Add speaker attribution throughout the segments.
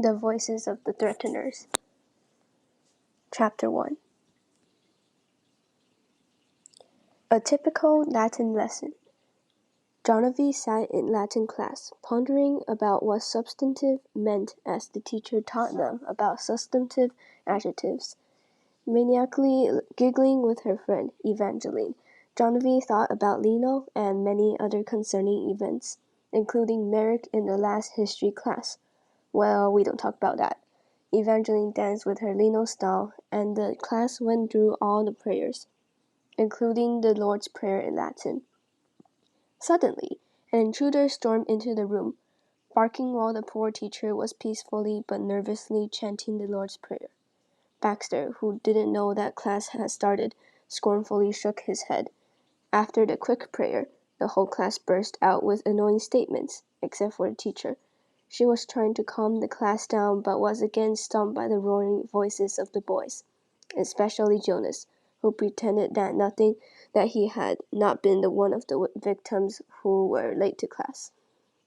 Speaker 1: The Voices of the Threateners. Chapter 1. A typical Latin lesson. Genevieve sat in Latin class, pondering about what substantive meant as the teacher taught them about substantive adjectives. Maniacally giggling with her friend, Evangeline, Genevieve thought about Lino and many other concerning events, including Merrick in the last history class. Well, we don't talk about that. Evangeline danced with her Lino style, and the class went through all the prayers, including the Lord's Prayer in Latin. Suddenly, an intruder stormed into the room, barking while the poor teacher was peacefully but nervously chanting the Lord's Prayer. Baxter, who didn't know that class had started, scornfully shook his head. After the quick prayer, the whole class burst out with annoying statements, except for the teacher. She was trying to calm the class down but was again stumped by the roaring voices of the boys, especially Jonas, who pretended that he had not been the one of the victims who were late to class,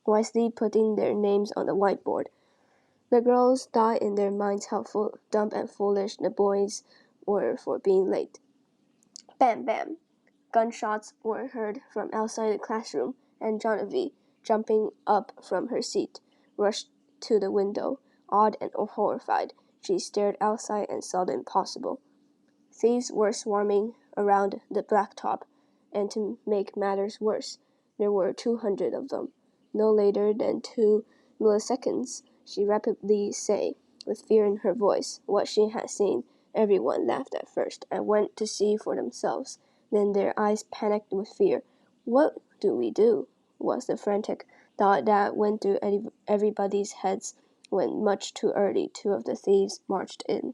Speaker 1: wisely putting their names on the whiteboard. The girls thought in their minds how dumb and foolish the boys were for being late. Bam, bam! Gunshots were heard from outside the classroom, and Genevieve, jumping up from her seat, rushed to the window. Awed and horrified, she stared outside and saw the impossible. Thieves were swarming around the blacktop, and to make matters worse, there were 200 of them. No later than 2 milliseconds, she rapidly said, with fear in her voice, what she had seen. Everyone laughed at first and went to see for themselves. Then their eyes panicked with fear. What do we do? Was the frantic thought that went through everybody's heads when much too early 2 of the thieves marched in.